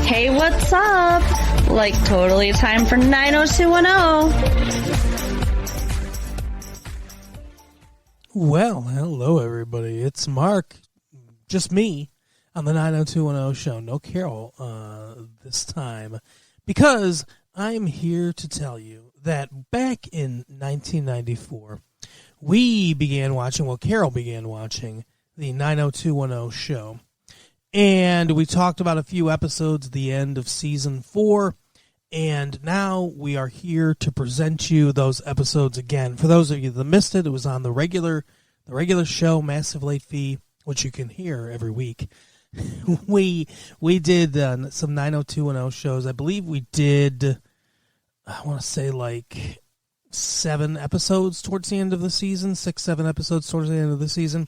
Hey, what's up? Like, totally time for 90210. Well, hello everybody. It's Mark, just me, on the 90210 show. No Carol this time, because I'm here to tell you that back in 1994, Carol began watching the 90210 show. And we talked about a few episodes at the end of season 4. And now we are here to present you those episodes again. For those of you that missed it, it was on the regular show, Massive Late Fee, which you can hear every week. We did some 90210 shows. I believe we did, I want to say like 7 episodes towards the end of the season, 6-7 episodes towards the end of the season.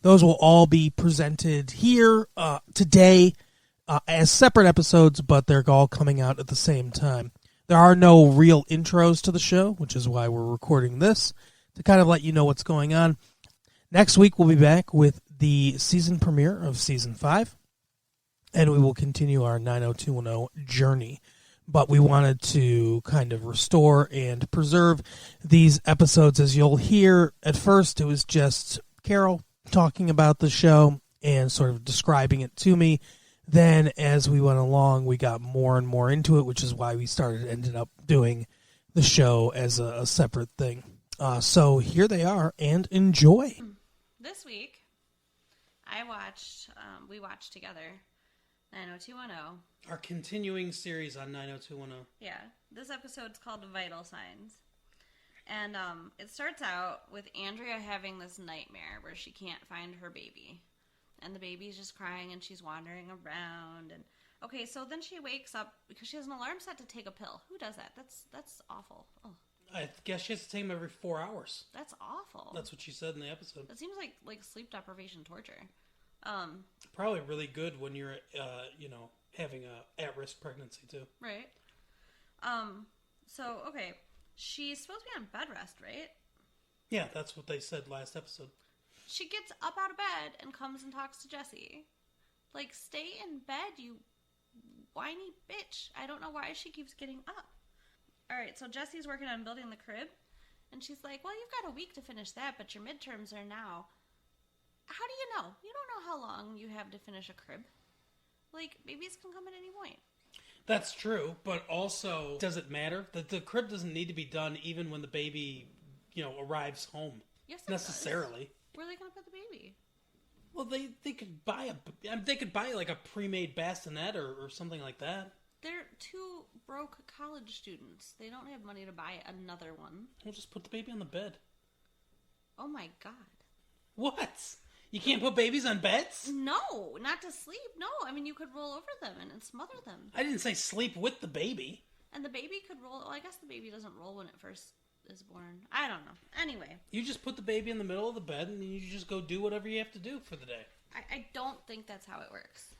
Those will all be presented here today as separate episodes, but they're all coming out at the same time. There are no real intros to the show, which is why we're recording this, to kind of let you know what's going on. Next week, we'll be back with the season premiere of Season 5, and we will continue our 90210 journey. But we wanted to kind of restore and preserve these episodes. As you'll hear, at first, it was just Carol talking about the show and sort of describing it to me. Then, as we went along, we got more and more into it, which is why we ended up doing the show as a separate thing. So here they are, and enjoy. This week, we watched together 90210. Our continuing series on 90210. Yeah, this episode's called Vital Signs. And it starts out with Andrea having this nightmare where she can't find her baby. And the baby's just crying and she's wandering around. And okay, so then she wakes up because she has an alarm set to take a pill. Who does that? That's awful. Oh. I guess she has to take them every 4 hours. That's awful. That's what she said in the episode. That seems like sleep deprivation torture. Probably really good when you're, having a at-risk pregnancy too. Right. So, okay. She's supposed to be on bed rest, right? Yeah, that's what they said last episode. She gets up out of bed and comes and talks to Jesse. Like, stay in bed, you whiny bitch. I don't know why she keeps getting up. Alright, so Jesse's working on building the crib. And she's like, well, you've got a week to finish that, but your midterms are now. How do you know? You don't know how long you have to finish a crib. Like, babies can come at any point. That's true, but also, does it matter? The crib doesn't need to be done even when the baby, arrives home. Yes, it necessarily. Does. Where are they going to put the baby? Well, they could buy like a pre-made bassinet or something like that. They're 2 broke college students. They don't have money to buy another one. We'll just put the baby on the bed. Oh my god. What? You can't put babies on beds? No, not to sleep. No, I mean, you could roll over them and smother them. I didn't say sleep with the baby. And the baby could roll. Well, I guess the baby doesn't roll when it first is born. I don't know. Anyway. You just put the baby in the middle of the bed and you just go do whatever you have to do for the day. I don't think that's how it works.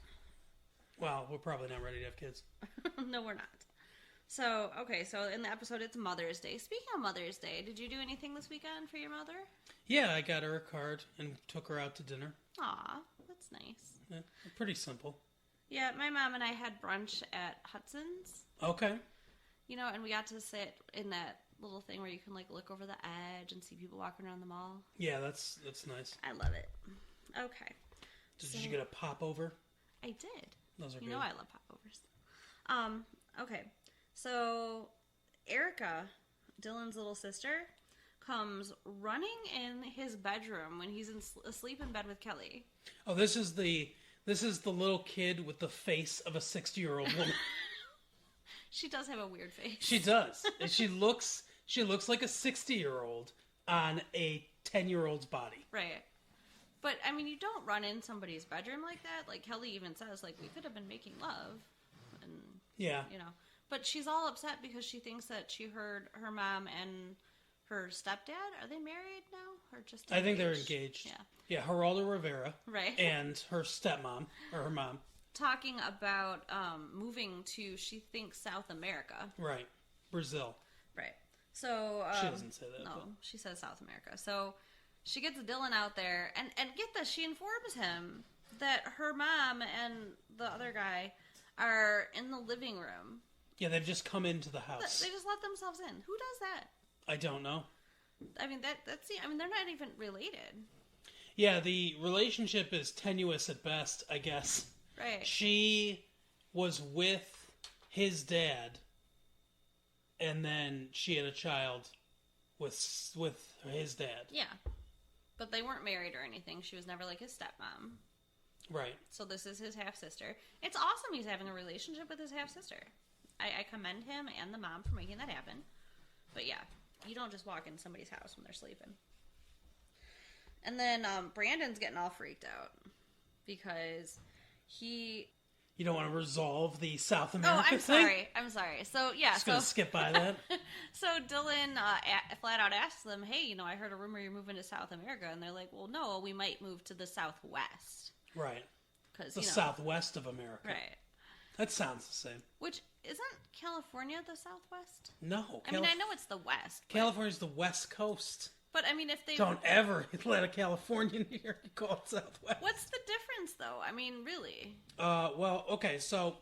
Well, we're probably not ready to have kids. No, we're not. So, okay, so in the episode, it's Mother's Day. Speaking of Mother's Day, did you do anything this weekend for your mother? Yeah, I got her a card and took her out to dinner. Aw, that's nice. Yeah, pretty simple. Yeah, my mom and I had brunch at Hudson's. Okay. And we got to sit in that little thing where you can, look over the edge and see people walking around the mall. Yeah, that's nice. I love it. Okay. Did you get a popover? I did. Those are good. I love popovers. Okay. So, Erica, Dylan's little sister, comes running in his bedroom when he's asleep in bed with Kelly. Oh, this is the little kid with the face of a 60-year-old woman. She does have a weird face. She does. And she looks like a 60-year-old on a 10-year-old's body. Right. But, I mean, you don't run in somebody's bedroom like that. Like, Kelly even says, we could have been making love. And, yeah. But she's all upset because she thinks that she heard her mom and her stepdad. Are they married now? Or just engaged? I think they're engaged. Yeah. Yeah, Geraldo Rivera. Right. And her stepmom, or her mom. Talking about moving to, she thinks, South America. Right. Brazil. Right. So... she doesn't say that. No, but... she says South America. So she gets Dylan out there, and get this, she informs him that her mom and the other guy are in the living room. Yeah, they've just come into the house. They just let themselves in. Who does that? I don't know. I mean, they're not even related. Yeah, the relationship is tenuous at best, I guess. Right. She was with his dad, and then she had a child with his dad. Yeah. But they weren't married or anything. She was never like his stepmom. Right. So this is his half-sister. It's awesome he's having a relationship with his half-sister. I commend him and the mom for making that happen. But yeah, you don't just walk in somebody's house when they're sleeping. And then Brandon's getting all freaked out because he... You don't want to resolve the South America thing? I'm sorry. So, yeah. Just going to skip by that. So Dylan flat out asks them, hey, I heard a rumor you're moving to South America. And they're like, well, no, we might move to the Southwest. Right. The Southwest of America. Right. That sounds the same. Which, isn't California the Southwest? No. I know it's the West. California's the West Coast. But, I mean, if they... Don't ever let a Californian here call it Southwest. What's the difference, though? I mean, really? Well, okay, so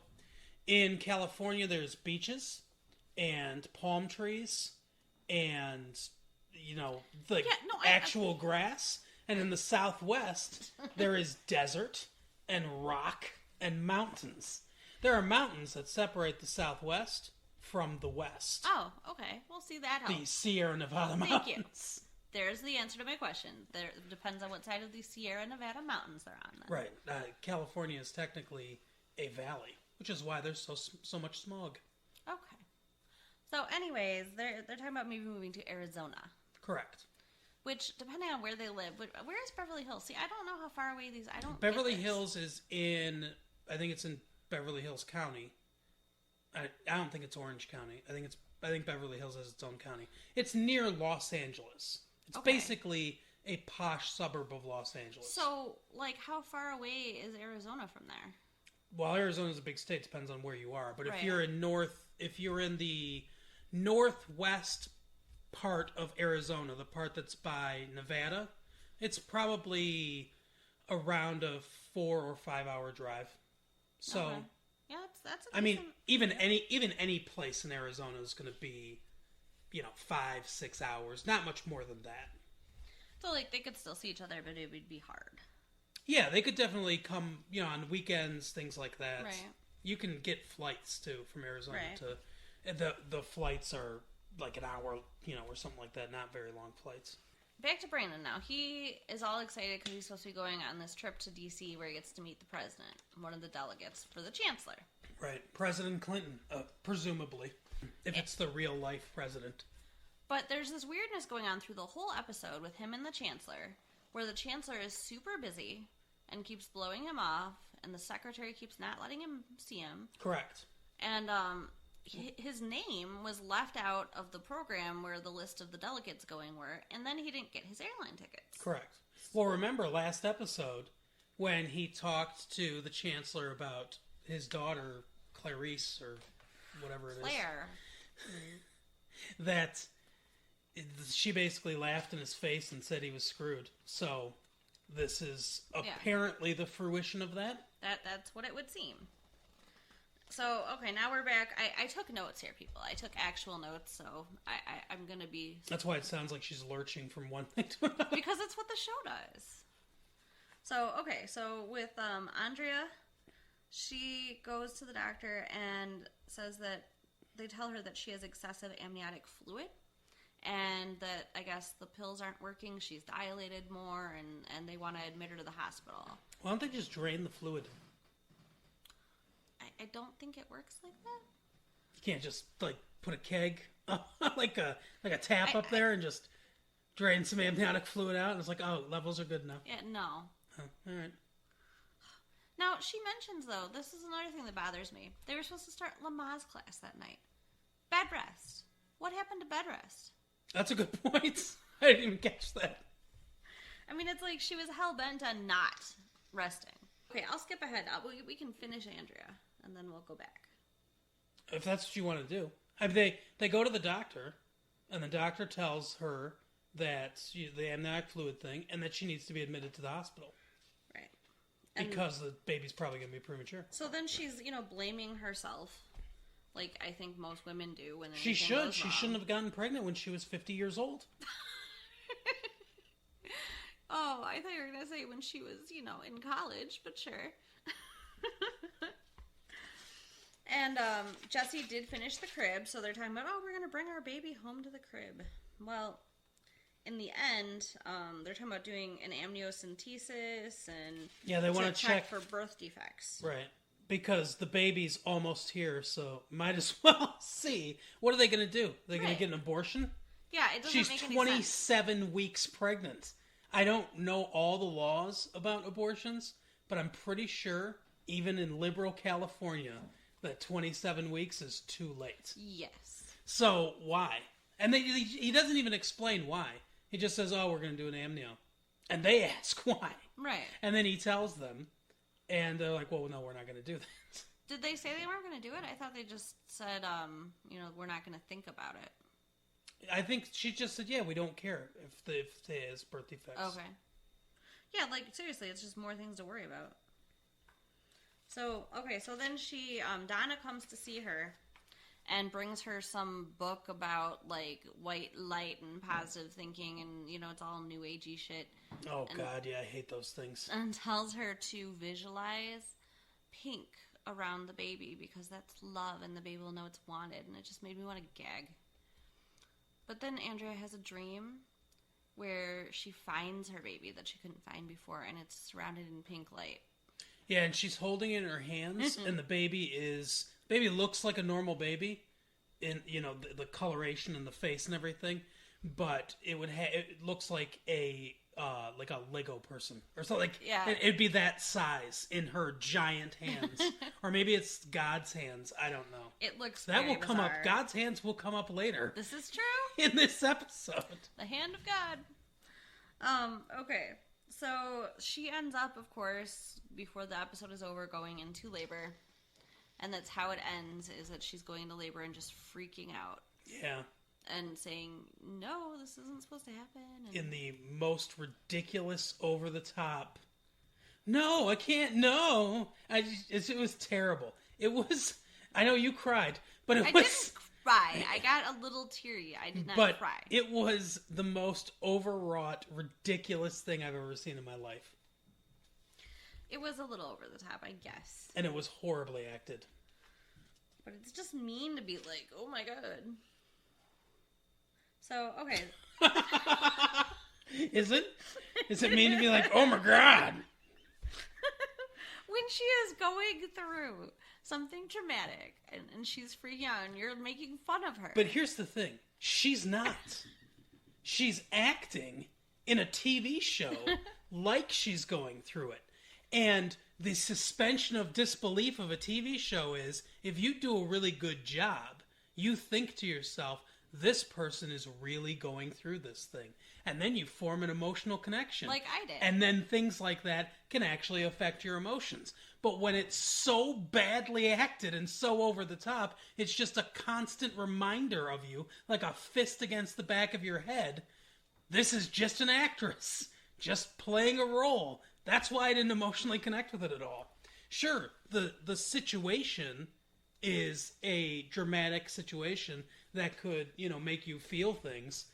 in California there's beaches and palm trees and, actual grass. And in the Southwest, there is desert and rock and mountains. There are mountains that separate the Southwest from the West. Oh, okay. Well, see, that helps. The Sierra Nevada Mountains. Thank you. There's the answer to my question. There depends on what side of the Sierra Nevada mountains they're on. Then. Right. California is technically a valley, which is why there's so much smog. Okay. So, anyways, they're talking about maybe moving to Arizona. Correct. Which, depending on where they live, where is Beverly Hills? See, I don't know how far away these. Beverly Hills is in. I think it's in Beverly Hills County. I don't think it's Orange County. I think Beverly Hills has its own county. It's near Los Angeles. It's basically a posh suburb of Los Angeles. So, how far away is Arizona from there? Well, Arizona's a big state. Depends on where you are. But if you're in the northwest part of Arizona, the part that's by Nevada, it's probably around a 4 or 5 hour drive. So, okay. Yeah, that's. I mean, even any place in Arizona is going to be, 5-6 hours, not much more than that. So, they could still see each other, but it would be hard. Yeah, they could definitely come, on weekends, things like that. Right. You can get flights too from Arizona right. to. The flights are like an hour, or something like that. Not very long flights. Back to Brandon now. He is all excited because he's supposed to be going on this trip to D.C. where he gets to meet the president, one of the delegates for the chancellor. Right. President Clinton, presumably, if it's the real life president. But there's this weirdness going on through the whole episode with him and the chancellor, where the chancellor is super busy and keeps blowing him off, and the secretary keeps not letting him see him. Correct. And his name was left out of the program where the list of the delegates going were, and then he didn't get his airline tickets. Correct. Well, remember last episode when he talked to the chancellor about his daughter, Clarice, or whatever it is. Claire. That she basically laughed in his face and said he was screwed. So this is apparently the fruition of that. That's what it would seem. So, okay, now we're back. I took notes here, people. I took actual notes, so I'm going to be... That's why it sounds like she's lurching from one thing to another. Because it's what the show does. So, okay, so with Andrea, she goes to the doctor and says that they tell her that she has excessive amniotic fluid and that, I guess, the pills aren't working. She's dilated more, and they want to admit her to the hospital. Why don't they just drain the fluid? I don't think it works like that. You can't just put a keg like a tap up there and just drain some amniotic fluid out and it's like, oh, levels are good now. Yeah, no. Oh, all right. Now, she mentions, though, this is another thing that bothers me. They were supposed to start Lamaze class that night. Bed rest. What happened to bed rest? That's a good point. I didn't even catch that. I mean, it's like she was hell-bent on not resting. Okay, I'll skip ahead. We can finish Andrea, and then we'll go back. If that's what you want to do. I mean, they go to the doctor, and the doctor tells her that the amniotic fluid thing, and that she needs to be admitted to the hospital. Right. Because the baby's probably going to be premature. So then she's, blaming herself. Like, I think most women do when she should. She shouldn't have gotten pregnant when she was 50 years old. Oh, I thought you were going to say when she was, in college, but sure. And Jessie did finish the crib, so they're talking about, we're going to bring our baby home to the crib. Well, in the end, they're talking about doing an amniocentesis and they want to check for birth defects. Right. Because the baby's almost here, so might as well see. What are they going to do? Are they going to get an abortion? Yeah, it doesn't She's make any 27 weeks pregnant. I don't know all the laws about abortions, but I'm pretty sure, even in liberal California, that 27 weeks is too late. Yes. So, why? And he doesn't even explain why. He just says, we're going to do an amnio. And they ask why. Right. And then he tells them, and they're like, well, no, we're not going to do that. Did they say they weren't going to do it? I thought they just said, we're not going to think about it. I think she just said, we don't care if there's birth defects. Okay. Yeah, like, seriously, it's just more things to worry about. So, okay, so then she, Donna comes to see her and brings her some book about, like, white light and positive thinking and, it's all new agey shit. Oh, God, yeah, I hate those things. And tells her to visualize pink around the baby because that's love and the baby will know it's wanted. And it just made me want to gag. But then Andrea has a dream where she finds her baby that she couldn't find before, and it's surrounded in pink light. Yeah, and she's holding it in her hands, and the baby looks like a normal baby, in the coloration and the face and everything, but it looks like a Lego person or something. It'd be that size in her giant hands, or maybe it's God's hands. I don't know. It looks that very will come bizarre. up. God's hands will come up later. This is true in this episode. The hand of God. Okay. So she ends up, of course, before the episode is over, going into labor. And that's how it ends, is that she's going into labor and just freaking out. Yeah. And saying, no, this isn't supposed to happen. And in the most ridiculous, over-the-top, no, I can't, no. It was terrible. It was, I know you cried, but I didn't cry. I got a little teary. I did not cry. It was the most overwrought, ridiculous thing I've ever seen in my life. It was a little over the top, I guess. And it was horribly acted. But it's just mean to be like, oh my God. So, okay. Is it? Is it mean to be like, oh my God? When she is going through something traumatic and she's freaking out and you're making fun of her. But here's the thing. She's not. She's acting in a TV show like she's going through it. And the suspension of disbelief of a TV show is, if you do a really good job, you think to yourself, this person is really going through this thing. And then you form an emotional connection. Like I did. And then things like that can actually affect your emotions. But when it's so badly acted and so over the top, it's just a constant reminder of you, like a fist against the back of your head. This is just an actress, just playing a role. That's why I didn't emotionally connect with it at all. Sure, the situation is a dramatic situation that could, make you feel things,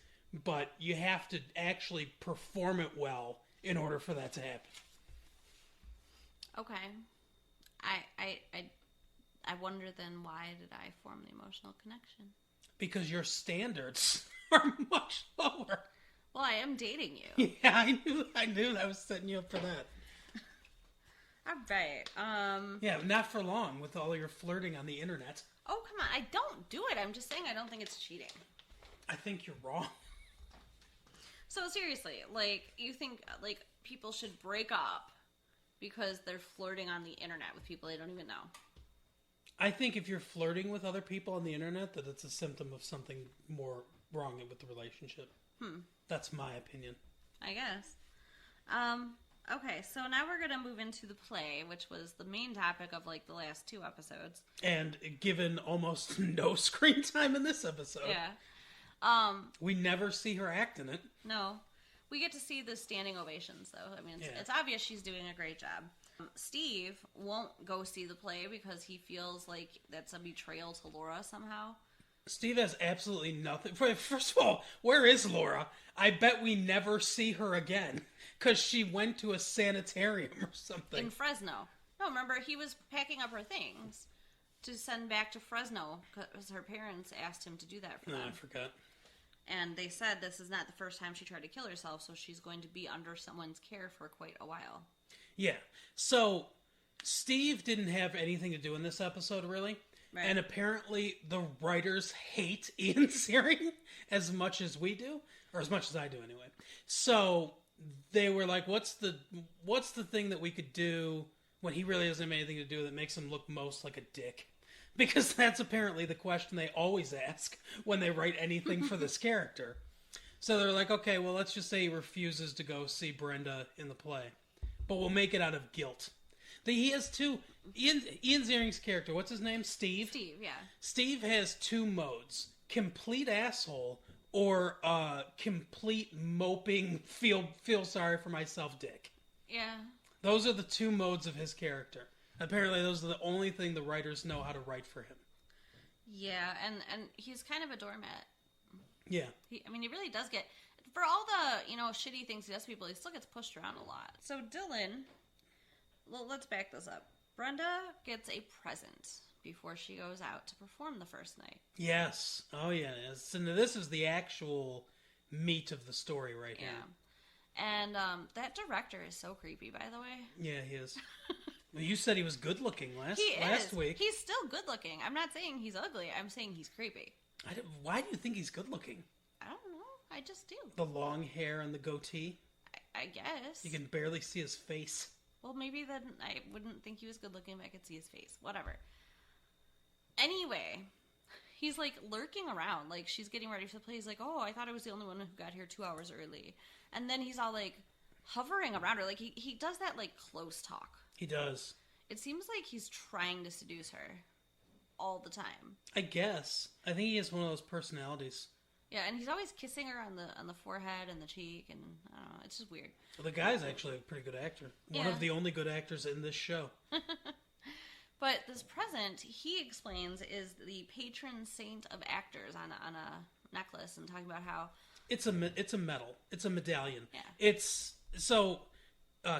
but you have to actually perform it well in order for that to happen. Okay. I wonder then, why did I form the emotional connection? Because your standards are much lower. Well, I am dating you. Yeah, I knew I was setting you up for that. All right. Yeah, not for long with all your flirting on the internet. Oh, come on. I don't do it. I'm just saying I don't think it's cheating. I think you're wrong. So seriously, you think people should break up because they're flirting on the internet with people they don't even know? I think if you're flirting with other people on the internet, that it's a symptom of something more wrong with the relationship. That's my opinion. I guess. Okay, so now we're going to move into the play, which was the main topic of the last 2 episodes. And given almost no screen time in this episode. Yeah. We never see her act in it. No. We get to see the standing ovations, though. I mean, it's obvious she's doing a great job. Steve won't go see the play because he feels like that's a betrayal to Laura somehow. Steve has absolutely nothing. First of all, where is Laura? I bet we never see her again because she went to a sanitarium or something. In Fresno. No, remember, he was packing up her things to send back to Fresno because her parents asked him to do that for them. I forgot. And they said this is not the first time she tried to kill herself, so she's going to be under someone's care for quite a while. Yeah. So, Steve didn't have anything to do in this episode, really. Right. And apparently the writers hate Ian Ziering as much as we do, or as much as I do anyway. So they were like, what's the thing that we could do when he really doesn't have anything to do that makes him look most like a dick? Because that's apparently the question they always ask when they write anything for this character. So they're like, okay, well, let's just say he refuses to go see Brenda in the play. But we'll make it out of guilt. He has two... Ian Ziering's character, what's his name? Steve? Steve, yeah. Steve has two modes. Complete asshole or complete moping, feel sorry for myself dick. Yeah. Those are the two modes of his character. Apparently those are the only thing the writers know how to write for him. Yeah, and he's kind of a doormat. Yeah. He really does get... For all the, shitty things he does to people, he still gets pushed around a lot. So Dylan... Well, let's back this up. Brenda gets a present before she goes out to perform the first night. Yes. Oh, yeah. So this is the actual meat of the story right here. Yeah. And that director is so creepy, by the way. Yeah, he is. Well, you said he was good looking last week. He's still good looking. I'm not saying he's ugly. I'm saying he's creepy. Why do you think he's good looking? I don't know. I just do. The long hair and the goatee? I guess. You can barely see his face. Well, maybe then I wouldn't think he was good looking if I could see his face. Whatever. Anyway, he's like lurking around. Like she's getting ready for the play. He's like, oh, I thought I was the only one who got here 2 hours early. And then he's all like hovering around her. Like he does that like close talk. He does. It seems like he's trying to seduce her all the time. I guess. I think he has one of those personalities. Yeah, and he's always kissing her on the forehead and the cheek, and I don't know, it's just weird. Well, the guy's actually a pretty good actor. One of the only good actors in this show. But this present, he explains, is the patron saint of actors on a necklace, and talking about how it's a medal. It's a medallion. Yeah. It's so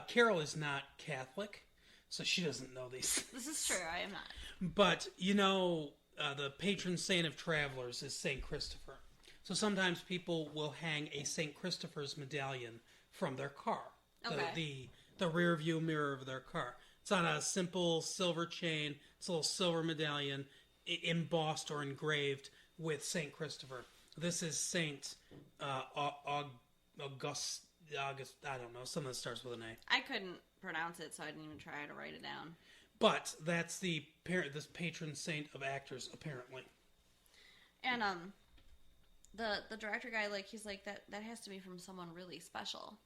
Carol is not Catholic, so she doesn't know these. This is true. I am not. But the patron saint of travelers is Saint Christopher. So sometimes people will hang a St. Christopher's medallion from their car. Okay. The rear view mirror of their car. It's on a simple silver chain. It's a little silver medallion embossed or engraved with St. Christopher. This is Saint August. I don't know. Something that starts with an A. I couldn't pronounce it, so I didn't even try to write it down. But that's this patron saint of actors, apparently. And the director guy, like, he's like, that has to be from someone really special.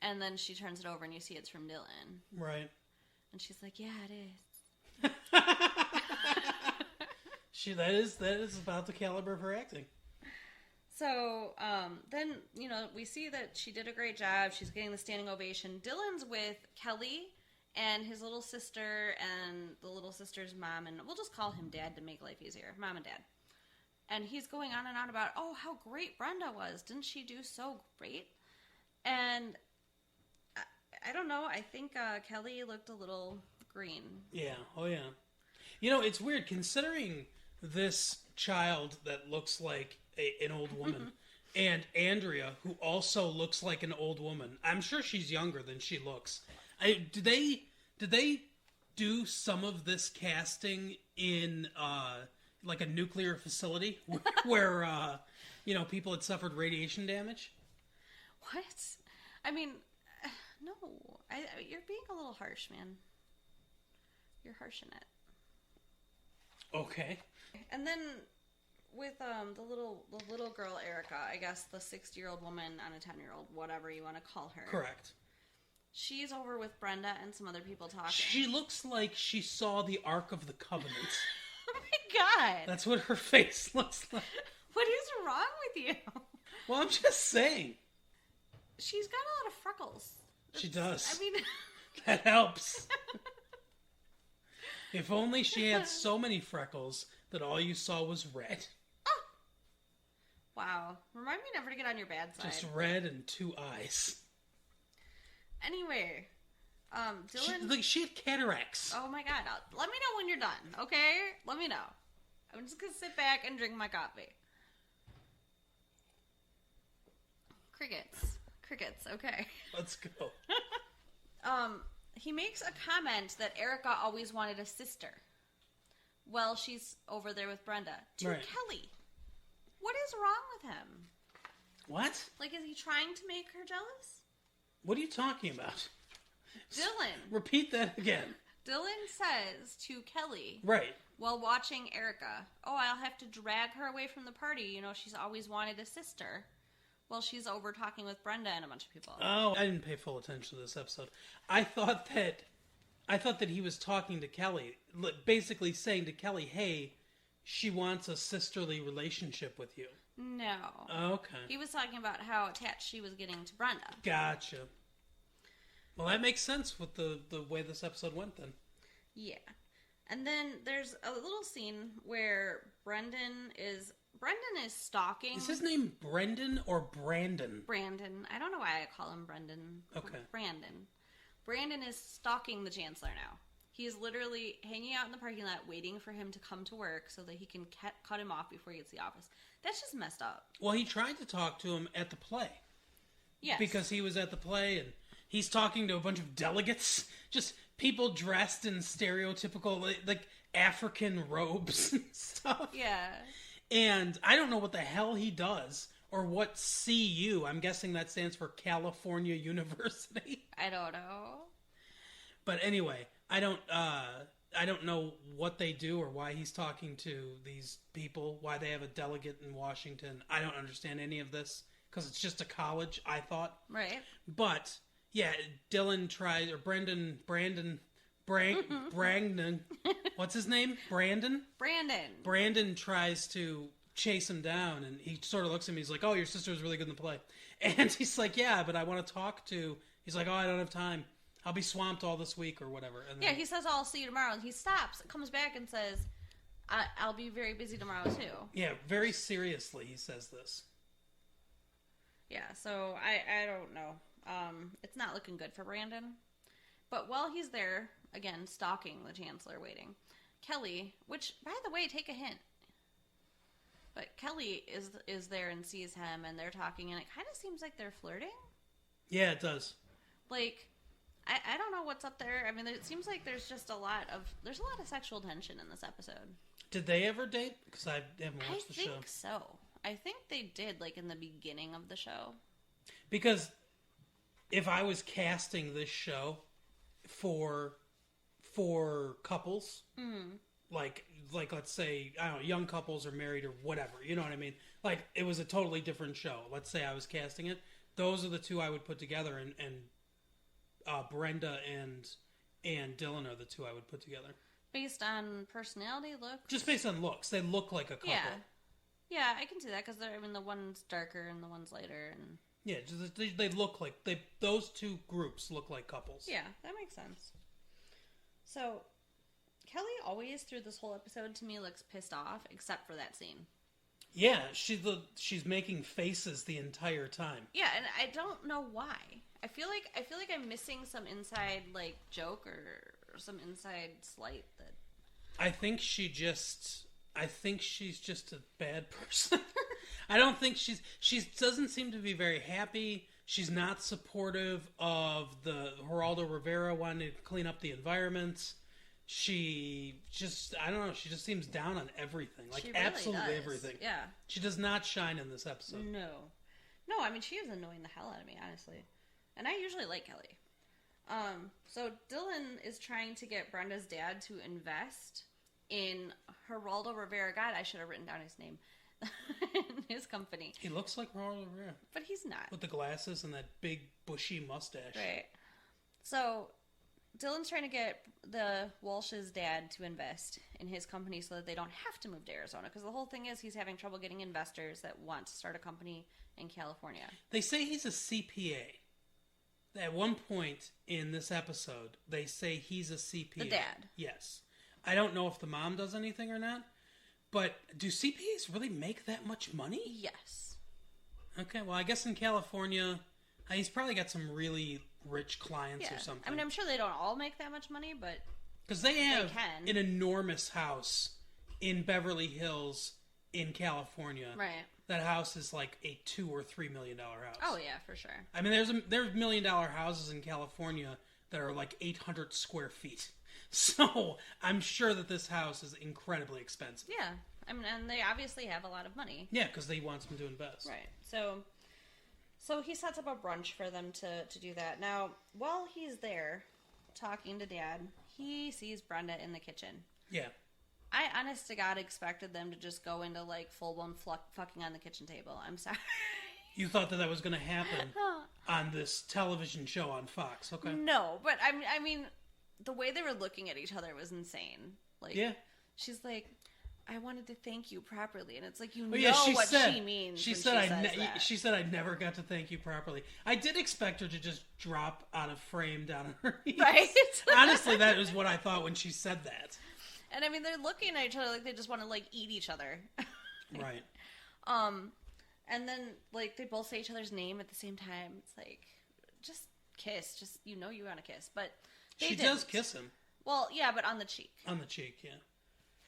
And then she turns it over and you see it's from Dylan. Right. And she's like, yeah, it is. That is about the caliber of her acting. So, then, we see that she did a great job. She's getting the standing ovation. Dylan's with Kelly and his little sister and the little sister's mom, and we'll just call him Dad to make life easier. Mom and Dad. And he's going on and on about, oh, how great Brenda was. Didn't she do so great? And I don't know. I think Kelly looked a little green. Yeah. Oh, yeah. It's weird considering this child that looks like an old woman and Andrea, who also looks like an old woman. I'm sure she's younger than she looks. Did they do some of this casting in like a nuclear facility where people had suffered radiation damage? What? I mean, no. You're being a little harsh, man. You're harshing it. Okay. And then with the little girl Erica, I guess the 60-year-old woman on a 10-year-old, whatever you want to call her. Correct. She's over with Brenda and some other people talking. She looks like she saw the Ark of the Covenant. Oh my god. That's what her face looks like. What is wrong with you? Well, I'm just saying. She's got a lot of freckles. She does. I mean... That helps. If only she had so many freckles that all you saw was red. Wow. Remind me never to get on your bad side. Just red and 2 eyes. Anyway, Dylan... She had cataracts. Oh my god. Let me know when you're done, okay? Let me know. I'm just gonna sit back and drink my coffee. Crickets, okay. Let's go. He makes a comment that Erica always wanted a sister. Well, she's over there with Brenda. To Right. Kelly. What is wrong with him? What? Like, is he trying to make her jealous? What are you talking about? Dylan. Repeat that again. Dylan says to Kelly, Right. while watching Erica, oh, I'll have to drag her away from the party. You know, she's always wanted a sister. Well, she's over talking with Brenda and a bunch of people. Oh, I didn't pay full attention to this episode. I thought that he was talking to Kelly, basically saying to Kelly, hey, she wants a sisterly relationship with you. No. Okay. He was talking about how attached she was getting to Brenda. Gotcha. Well, that makes sense with the way this episode went then. Yeah. And then there's a little scene where Brendan is stalking... Is his name Brendan or Brandon? Brandon. I don't know why I call him Brendan. Okay. Brandon. Brandon is stalking the Chancellor now. He is literally hanging out in the parking lot waiting for him to come to work so that he can cut him off before he gets to the office. That's just messed up. Well, he tried to talk to him at the play. Yes. Because he was at the play and he's talking to a bunch of delegates. Just people dressed in stereotypical, like African robes and stuff. Yeah. And I don't know what the hell he does or what CU. I'm guessing that stands for California University. I don't know. But anyway, I don't know what they do or why he's talking to these people, why they have a delegate in Washington. I don't understand any of this because it's just a college, I thought. Right. But yeah, Dylan tries, or Brandon, what's his name? Brandon tries to chase him down, and he sort of looks at me. He's like, "Oh, your sister was really good in the play," and he's like, "Yeah, but I want to talk to." He's like, "Oh, I don't have time. I'll be swamped all this week or whatever." And then, Yeah, he says, "I'll see you tomorrow," and he stops, comes back, and says, "I'll be very busy tomorrow too." Yeah, very seriously, he says this. Yeah, so I don't know. It's not looking good for Brandon. But while he's there, again, stalking the Chancellor, waiting, Kelly, which, by the way, take a hint. But Kelly is there and sees him, and they're talking, and it kind of seems like they're flirting. Yeah, it does. Like, I don't know what's up there. I mean, it seems like there's a lot of sexual tension in this episode. Did they ever date? Because I haven't watched the show. I think so. I think they did, like, in the beginning of the show. Because if I was casting this show for couples, like let's say, I don't know, young couples or married or whatever, you know what I mean? Like, it was a totally different show. Let's say I was casting it. Those are the two I would put together, and Brenda and Dylan are the two I would put together. Based on personality, looks? Just based on looks. They look like a couple. Yeah, I can see that, because the one's darker and the one's lighter, and... Yeah, just, they look like... those two groups look like couples. Yeah, that makes sense. So, Kelly always, through this whole episode, to me, looks pissed off, except for that scene. Yeah, she's making faces the entire time. Yeah, and I don't know why. I feel like I'm missing some inside, like, joke or some inside slight that... I think she's just a bad person. I don't think she doesn't seem to be very happy. She's not supportive of the Geraldo Rivera wanting to clean up the environment. She just seems down on everything. Like, she really absolutely does. everything. Yeah. She does not shine in this episode. No, I mean, she is annoying the hell out of me, honestly. And I usually like Kelly. So Dylan is trying to get Brenda's dad to invest in Geraldo Rivera. God, I should have written down his name. In his company. He looks like Geraldo Rivera. But he's not. With the glasses and that big bushy mustache. Right. So Dylan's trying to get the Walsh's dad to invest in his company so that they don't have to move to Arizona. Because the whole thing is he's having trouble getting investors that want to start a company in California. They say he's a CPA. At one point in this episode, they say he's a CPA. The dad. Yes. I don't know if the mom does anything or not, but do CPAs really make that much money? Yes. Okay, well, I guess in California, he's probably got some really rich clients Yeah. or something. I mean, I'm sure they don't all make that much money, but because they have can. an enormous house in Beverly Hills in California. right. That house is like a $2 or $3 million house. Oh yeah, for sure. I mean, there's $1 million houses in California that are like 800 square feet. So I'm sure that this house is incredibly expensive. Yeah. I mean, and they obviously have a lot of money. Yeah, because they want them to invest. Right. So he sets up a brunch for them to do that. Now, while he's there talking to Dad, he sees Brenda in the kitchen. Yeah. I, honest to God, expected them to just go into, like, full-blown fucking on the kitchen table. I'm sorry. You thought that was going to happen on this television show on Fox, okay? No, but I mean, the way they were looking at each other was insane. Like, Yeah. she's like, I wanted to thank you properly, and it's like, you Oh, know yeah, she what said, she means. She when said, she says that. she said, I never got to thank you properly. I did expect her to just drop out of frame down on her knees. Right? Honestly, that was what I thought when she said that. And I mean, they're looking at each other like they just want to, like, eat each other. Right. And then, like, they both say each other's name at the same time. It's like, just kiss. Just, you know you want to kiss. But they She didn't. does kiss him. Well, yeah, but on the cheek. On the cheek, yeah.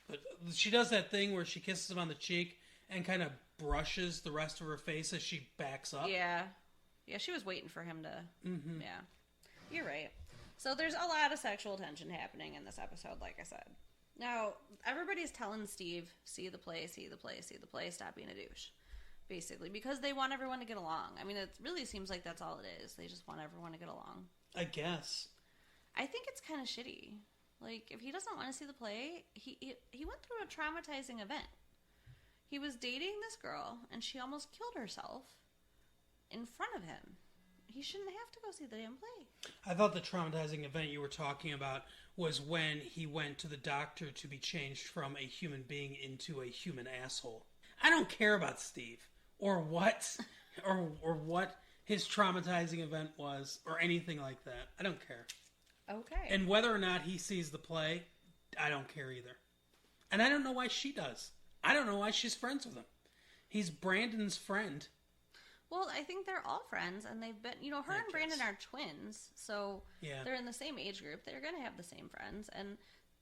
But she does that thing where she kisses him on the cheek and kind of brushes the rest of her face as she backs up. Yeah. Yeah, she was waiting for him to... Mm-hmm. Yeah. You're right. So there's a lot of sexual tension happening in this episode, like I said. Now, everybody's telling Steve, see the play, see the play, see the play, stop being a douche. Basically, because they want everyone to get along. I mean, it really seems like that's all it is. They just want everyone to get along. I guess. I think it's kind of shitty. Like, if he doesn't want to see the play, he went through a traumatizing event. He was dating this girl, and she almost killed herself in front of him. He shouldn't have to go see the damn play. I thought the traumatizing event you were talking about was when he went to the doctor to be changed from a human being into a human asshole. I don't care about Steve or what or what his traumatizing event was or anything like that. I don't care. Okay. And whether or not he sees the play, I don't care either. And I don't know why she does. I don't know why she's friends with him. He's Brandon's friend. Well, I think they're all friends, and they've been, her and Brandon are twins, so Yeah. they're in the same age group. They're going to have the same friends, and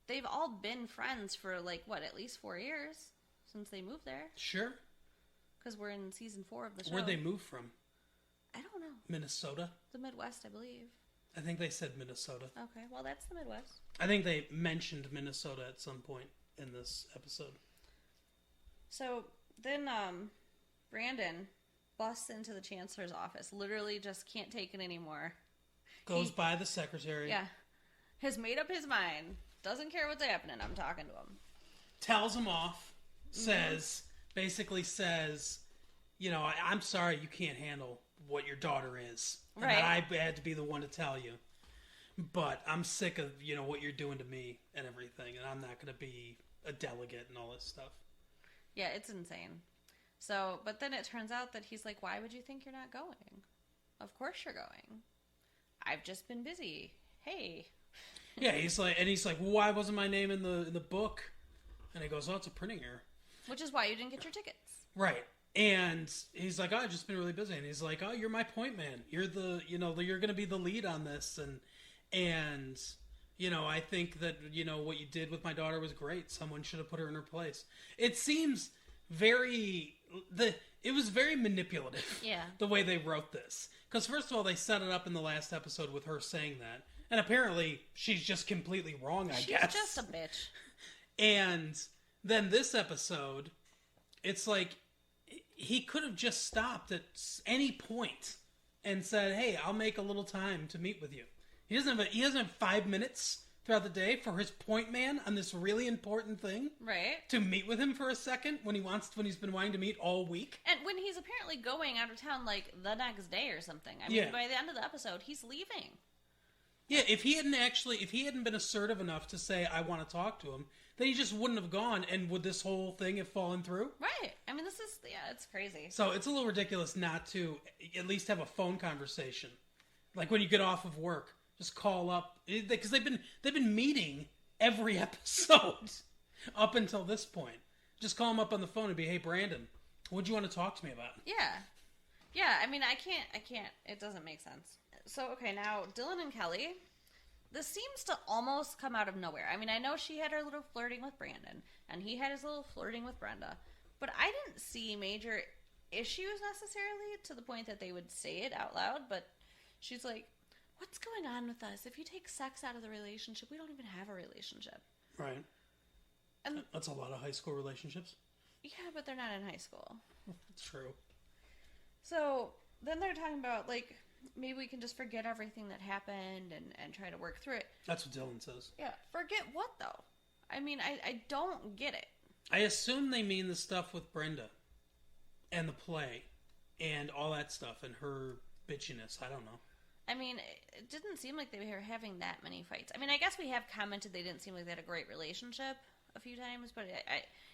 they've all been friends for, at least 4 years since they moved there, Sure. because we're in season 4 of the show. Where'd they move from? I don't know. Minnesota? The Midwest, I believe. I think they said Minnesota. Okay, well, that's the Midwest. I think they mentioned Minnesota at some point in this episode. So then Brandon busts into the chancellor's office, literally just can't take it anymore. Goes by the secretary. Yeah. Has made up his mind. Doesn't care what's happening. I'm talking to him. Tells him off. Basically says, I'm sorry you can't handle what your daughter is. And Right. that I had to be the one to tell you. But I'm sick of, what you're doing to me and everything. And I'm not going to be a delegate and all this stuff. Yeah, it's insane. So, but then it turns out that he's like, why would you think you're not going? Of course you're going. I've just been busy. Hey. Yeah, he's like, well, why wasn't my name in the book? And he goes, oh, it's a printing error. Which is why you didn't get your tickets. Right. And he's like, oh, I've just been really busy. And he's like, oh, you're my point man. You're you're going to be the lead on this. And I think that, what you did with my daughter was great. Someone should have put her in her place. It seems it was very manipulative. Yeah. The way they wrote this. Because first of all, they set it up in the last episode with her saying that. And apparently she's just completely wrong, I guess. She's just a bitch. And then this episode, it's like he could have just stopped at any point and said, hey, I'll make a little time to meet with you. He doesn't have 5 minutes throughout the day for his point man on this really important thing. Right. To meet with him for a second when he's been wanting to meet all week. And when he's apparently going out of town the next day or something. I mean, by the end of the episode, he's leaving. Yeah, if he hadn't been assertive enough to say, I want to talk to him, then he just wouldn't have gone, and would this whole thing have fallen through? Right. I mean, it's crazy. So it's a little ridiculous not to at least have a phone conversation Like when you get off of work, just call up because they've been meeting every episode up until this point. Just call them up on the phone and be, hey, Brandon, what do you want to talk to me about? Yeah, I mean, I can't, it doesn't make sense. So, okay, now, Dylan and Kelly, this seems to almost come out of nowhere. I mean, I know she had her little flirting with Brandon, and he had his little flirting with Brenda, but I didn't see major issues necessarily to the point that they would say it out loud, but she's like, what's going on with us? If you take sex out of the relationship, we don't even have a relationship. Right. And that's a lot of high school relationships. Yeah, but they're not in high school. It's true. So then they're talking about, like, maybe we can just forget everything that happened and try to work through it. That's what Dylan says. Yeah, forget what, though? I mean, I don't get it. I assume they mean the stuff with Brenda and the play and all that stuff and her bitchiness. I don't know. I mean, it didn't seem like they were having that many fights. I mean, I guess we have commented they didn't seem like they had a great relationship a few times, but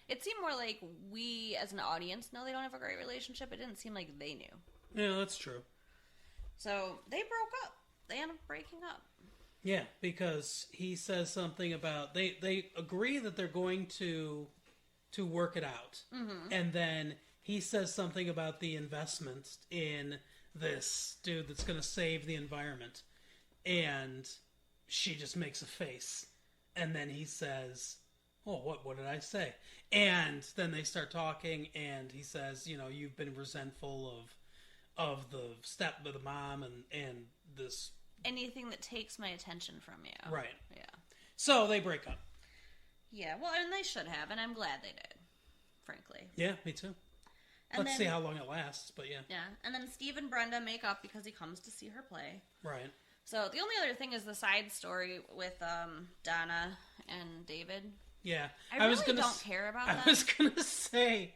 it seemed more like we as an audience know they don't have a great relationship. It didn't seem like they knew. Yeah, that's true. So they broke up. They ended up breaking up. Yeah, because he says something about they agree that they're going to work it out, and then he says something about the investment in this dude that's going to save the environment, and she just makes a face, and then he says, oh, what did I say? And then they start talking, and he says, you know, you've been resentful of the mom and this anything that takes my attention from you. Right. Yeah. So they break up. Yeah, well, and they should have, and I'm glad they did, frankly. Yeah, me too. And Let's see how long it lasts, but yeah. Yeah, and then Steve and Brenda make up because he comes to see her play. Right. So the only other thing is the side story with Donna and David. Yeah. I really don't care about that. I was going to say,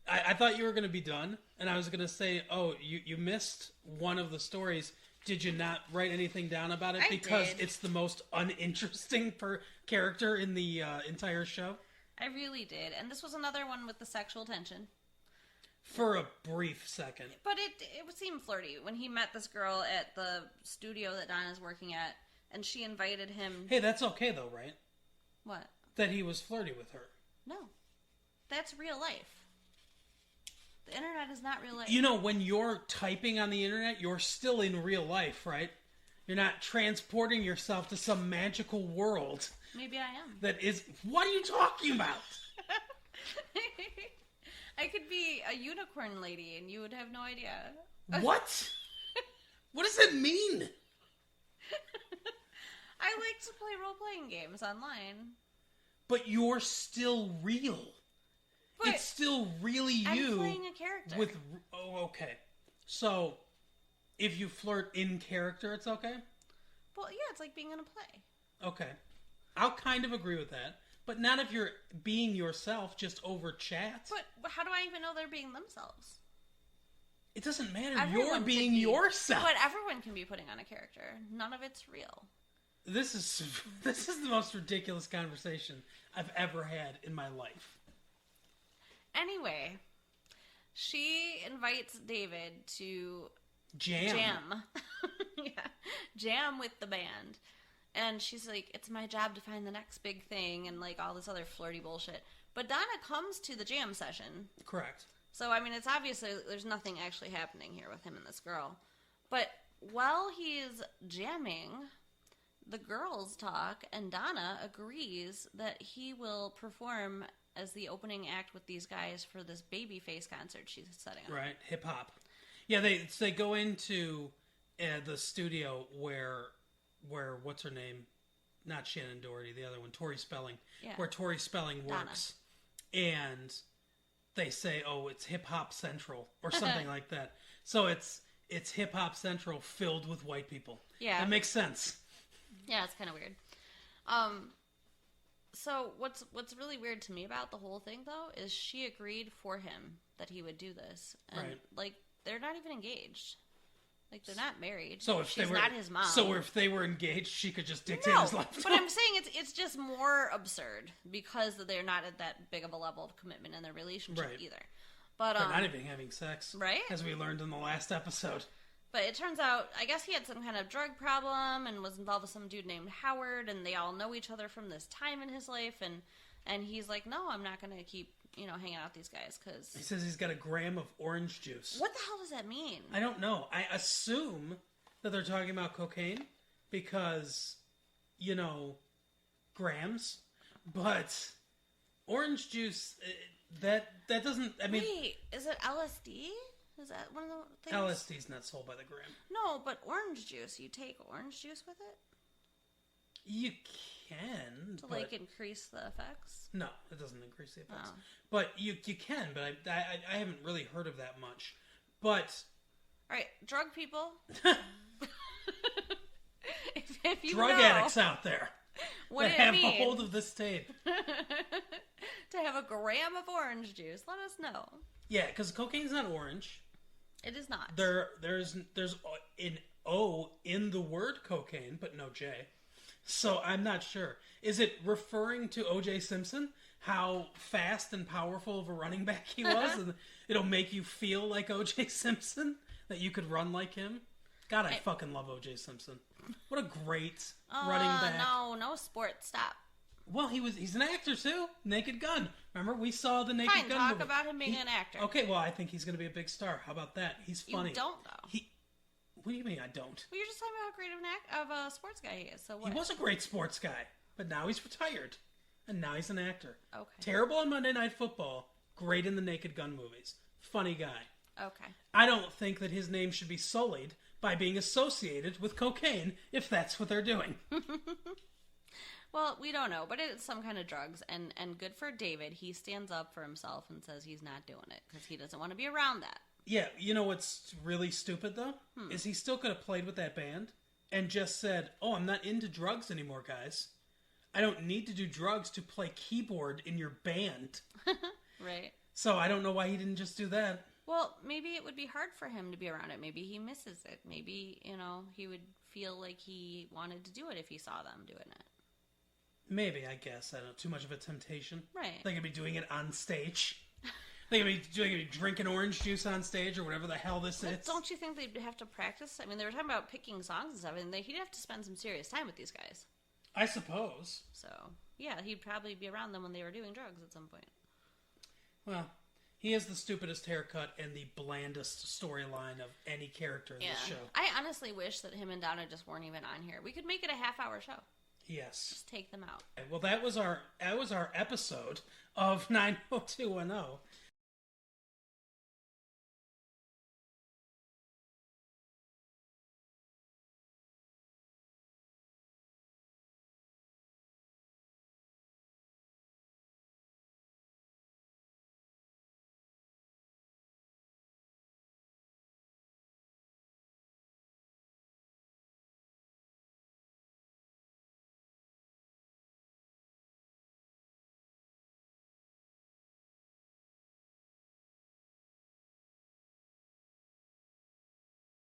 I thought you were going to be done, and I was going to say, oh, you missed one of the stories. Did you not write anything down about it? Because it's the most uninteresting character in the entire show. I really did. And this was another one with the sexual tension. For a brief second. But it seemed flirty when he met this girl at the studio that Donna's working at, and she invited him. Hey, that's okay though, right? What? That he was flirty with her. No. That's real life. The internet is not real life. You know, when you're typing on the internet, you're still in real life, right? You're not transporting yourself to some magical world. Maybe I am. That is... What are you talking about? I could be a unicorn lady and you would have no idea. What? What does that mean? I like to play role-playing games online. But you're still real. But it's still really you. I'm playing a character. Oh, okay. So, if you flirt in character, it's okay? Well, yeah, it's like being in a play. Okay. I'll kind of agree with that. But not if you're being yourself just over chat. But how do I even know they're being themselves? It doesn't matter. Everyone You're being yourself. But everyone can be putting on a character. None of it's real. This is the most ridiculous conversation I've ever had in my life. Anyway, she invites David to jam. Yeah, jam with the band. And she's like, it's my job to find the next big thing and like all this other flirty bullshit. But Donna comes to the jam session. Correct. So, I mean, it's obviously there's nothing actually happening here with him and this girl. But while he's jamming, the girls talk and Donna agrees that he will perform as the opening act with these guys for this Babyface concert she's setting up. Right, hip hop. Yeah, they go into the studio where what's her name? Not Shannon Doherty, the other one, Tori Spelling. Yeah. Where Tori Spelling works, and they say, "Oh, it's Hip Hop Central" or something like that. So it's Hip Hop Central filled with white people. Yeah, that makes sense. Yeah, it's kind of weird. So what's really weird to me about the whole thing, though, is she agreed for him that he would do this, and right. like they're not even engaged, like they're not married. So if she's they were not his mom, so if they were engaged, she could just dictate his life. But I'm saying it's just more absurd because they're not at that big of a level of commitment in their relationship right. either. But they're not even having sex, right? As we learned in the last episode. But it turns out, I guess he had some kind of drug problem and was involved with some dude named Howard, and they all know each other from this time in his life, and he's like, no, I'm not going to keep, hanging out with these guys, because... He says he's got a gram of orange juice. What the hell does that mean? I don't know. I assume that they're talking about cocaine because, grams, but orange juice, that doesn't, I mean... Wait, is it LSD? Is that one of the things? LSD's not sold by the gram. No, but orange juice. You take orange juice with it? You can. To, increase the effects? No, it doesn't increase the effects. Oh. But you can, but I haven't really heard of that much. But... Alright, drug people. if you drug addicts out there what that it have mean a hold of this tape. to have a gram of orange juice, let us know. Yeah, because cocaine's not orange. It is not. There's an O in the word cocaine, but no J. So I'm not sure. Is it referring to O.J. Simpson? How fast and powerful of a running back he was? And it'll make you feel like O.J. Simpson? That you could run like him? God, I fucking love O.J. Simpson. What a great running back. No sports. Stop. Well, he's an actor too. Naked Gun. Remember, we saw the Naked Fine, Gun talk movie. about him being an actor. Okay, well, I think he's going to be a big star. How about that? He's funny. You don't, though. What do you mean I don't? Well, you're just talking about how great of a sports guy he is. So what? He was a great sports guy, but now he's retired, and now he's an actor. Okay. Terrible on Monday Night Football. Great in the Naked Gun movies. Funny guy. Okay. I don't think that his name should be sullied by being associated with cocaine if that's what they're doing. Well, we don't know, but it's some kind of drugs, and good for David. He stands up for himself and says he's not doing it because he doesn't want to be around that. Yeah, you know what's really stupid, though? Is he still could have played with that band and just said, oh, I'm not into drugs anymore, guys. I don't need to do drugs to play keyboard in your band. Right. So I don't know why he didn't just do that. Well, maybe it would be hard for him to be around it. Maybe he misses it. Maybe, he would feel like he wanted to do it if he saw them doing it. Maybe, I guess. I don't know. Too much of a temptation. Right. They could be doing it on stage. They could be drinking orange juice on stage or whatever the hell this is. Don't you think they'd have to practice? I mean, they were talking about picking songs and stuff, and he'd have to spend some serious time with these guys. I suppose. So, yeah, he'd probably be around them when they were doing drugs at some point. Well, he has the stupidest haircut and the blandest storyline of any character in this show. I honestly wish that him and Donna just weren't even on here. We could make it a half-hour show. Yes. Just take them out. Well, that was our episode of 90210.